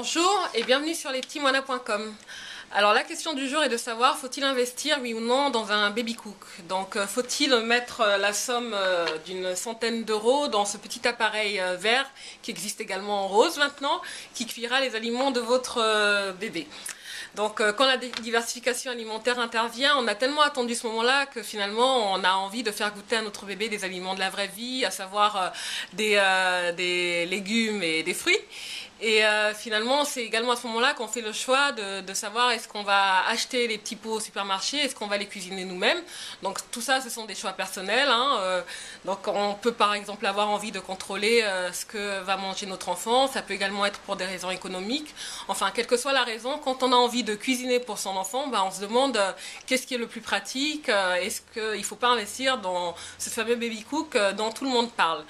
Bonjour et bienvenue sur lespetitsmoinas.com. Alors la question du jour est de savoir, faut-il investir oui ou non dans un baby cook? Donc faut-il mettre la somme d'une centaine d'euros dans ce petit appareil vert qui existe également en rose maintenant, qui cuira les aliments de votre bébé? Donc quand la diversification alimentaire intervient, on a tellement attendu ce moment-là que finalement on a envie de faire goûter à notre bébé des aliments de la vraie vie, à savoir des légumes et des fruits. Et finalement, c'est également à ce moment-là qu'on fait le choix de savoir est-ce qu'on va acheter les petits pots au supermarché, est-ce qu'on va les cuisiner nous-mêmes. Donc tout ça, ce sont des choix personnels. Donc on peut par exemple avoir envie de contrôler ce que va manger notre enfant. Ça peut également être pour des raisons économiques. Enfin, quelle que soit la raison, quand on a envie de cuisiner pour son enfant, on se demande qu'est-ce qui est le plus pratique. Est-ce qu'il ne faut pas investir dans ce fameux baby cook dont tout le monde parle?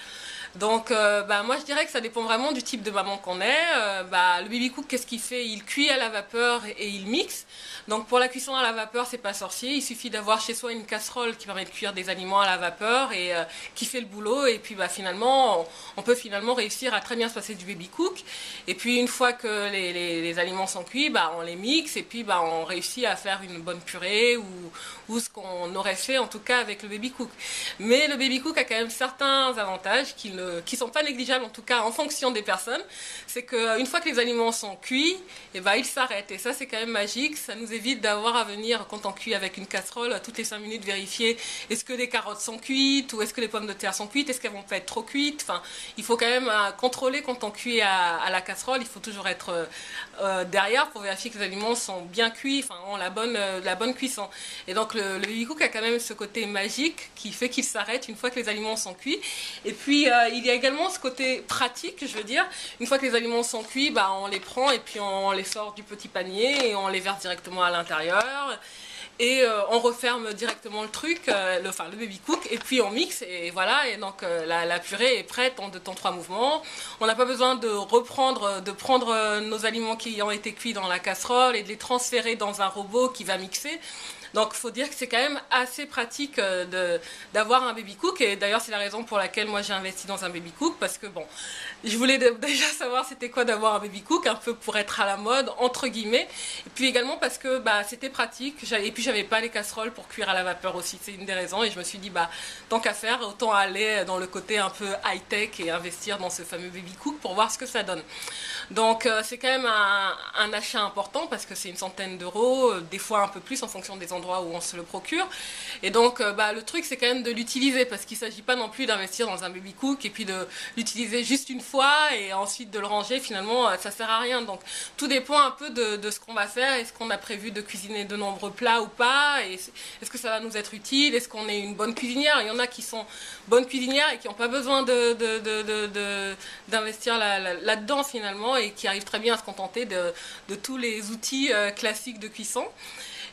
Donc moi je dirais que ça dépend vraiment du type de maman qu'on est. Le baby cook, qu'est-ce qu'il fait? Il cuit à la vapeur et il mixe. Donc pour la cuisson à la vapeur, c'est pas sorcier, il suffit d'avoir chez soi une casserole qui permet de cuire des aliments à la vapeur et qui fait le boulot, et puis finalement on peut finalement réussir à très bien se passer du baby cook. Et puis une fois que les aliments sont cuits, on les mixe et puis on réussit à faire une bonne purée ou ce qu'on aurait fait en tout cas avec le baby cook. Mais le baby cook a quand même certains avantages qui sont pas négligeables, en tout cas en fonction des personnes. C'est qu'une fois que les aliments sont cuits, ils s'arrêtent, et ça c'est quand même magique. Ça nous évite d'avoir à venir, quand on cuit avec une casserole, toutes les 5 minutes vérifier est-ce que les carottes sont cuites ou est-ce que les pommes de terre sont cuites, est-ce qu'elles vont pas être trop cuites. Enfin, il faut quand même contrôler quand on cuit à la casserole. Il faut toujours être derrière pour vérifier que les aliments sont bien cuits, ont la bonne cuisson. Et donc le baby cook a quand même ce côté magique qui fait qu'il s'arrête une fois que les aliments sont cuits. Et puis il y a également ce côté pratique, je veux dire, une fois que les aliments sont cuits, on les prend et puis on les sort du petit panier et on les verse directement à l'intérieur. Et on referme directement le truc, le baby cook, et puis on mixe, et voilà, et donc la purée est prête en 2 temps 3 mouvements. On n'a pas besoin de prendre nos aliments qui ont été cuits dans la casserole et de les transférer dans un robot qui va mixer. Donc il faut dire que c'est quand même assez pratique d'avoir un baby cook, et d'ailleurs c'est la raison pour laquelle moi j'ai investi dans un baby cook, parce que je voulais déjà savoir c'était quoi d'avoir un baby cook, un peu pour être à la mode entre guillemets, et puis également parce que c'était pratique, et puis j'avais pas les casseroles pour cuire à la vapeur aussi, c'est une des raisons, et je me suis dit tant qu'à faire, autant aller dans le côté un peu high-tech et investir dans ce fameux baby cook pour voir ce que ça donne. Donc c'est quand même un achat important, parce que c'est une centaine d'euros, des fois un peu plus en fonction des endroits où on se le procure. Et donc le truc c'est quand même de l'utiliser, parce qu'il ne s'agit pas non plus d'investir dans un baby cook et puis de l'utiliser juste une fois et ensuite de le ranger. Finalement ça sert à rien. Donc tout dépend un peu de ce qu'on va faire. Est-ce qu'on a prévu de cuisiner de nombreux plats ou pas? Est-ce que ça va nous être utile? Est-ce qu'on est une bonne cuisinière? Il y en a qui sont bonnes cuisinières et qui n'ont pas besoin d'investir là-dedans finalement, et qui arrivent très bien à se contenter de tous les outils classiques de cuisson.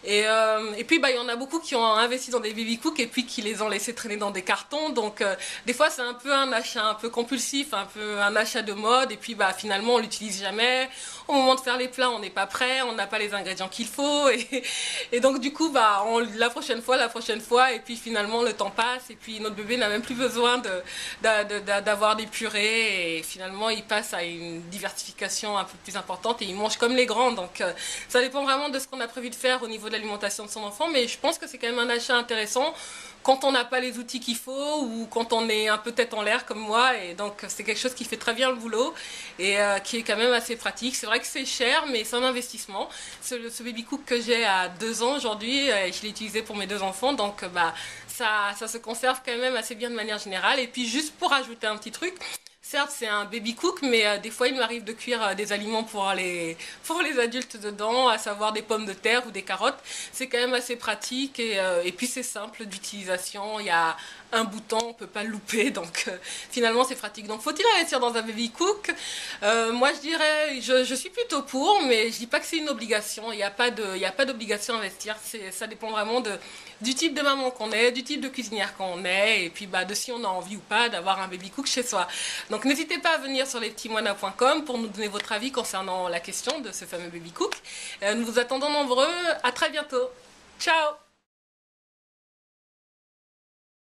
Et puis il y en a beaucoup qui ont investi dans des baby cooks et puis qui les ont laissés traîner dans des cartons. Donc des fois c'est un peu un achat un peu compulsif, un peu un achat de mode, et puis finalement on l'utilise jamais. Au moment de faire les plats, on n'est pas prêt, on n'a pas les ingrédients qu'il faut, et donc du coup la prochaine fois, et puis finalement le temps passe, et puis notre bébé n'a même plus besoin d'avoir des purées, et finalement il passe à une diversification un peu plus importante et il mange comme les grands. Donc ça dépend vraiment de ce qu'on a prévu de faire au niveau de l'alimentation de son enfant, mais je pense que c'est quand même un achat intéressant quand on n'a pas les outils qu'il faut, ou quand on est un peu tête en l'air comme moi, et donc c'est quelque chose qui fait très bien le boulot et qui est quand même assez pratique. C'est vrai que c'est cher, mais c'est un investissement. Ce baby cook que j'ai à 2 ans aujourd'hui, je l'ai utilisé pour mes 2 enfants, donc ça se conserve quand même assez bien de manière générale. Et puis juste pour ajouter un petit truc, certes, c'est un baby cook, mais des fois, il m'arrive de cuire des aliments pour les adultes dedans, à savoir des pommes de terre ou des carottes. C'est quand même assez pratique, et puis c'est simple d'utilisation. Il y a un bouton, on ne peut pas le louper, donc finalement c'est pratique. Donc faut-il investir dans un baby cook? Moi je dirais, je suis plutôt pour, mais je dis pas que c'est une obligation. Il n'y a pas d'obligation à investir. Ça dépend vraiment du type de maman qu'on est, du type de cuisinière qu'on est, et puis de si on a envie ou pas d'avoir un baby cook chez soi. Donc n'hésitez pas à venir sur lespetitsmoinas.com pour nous donner votre avis concernant la question de ce fameux baby cook. Nous vous attendons nombreux. À très bientôt. Ciao!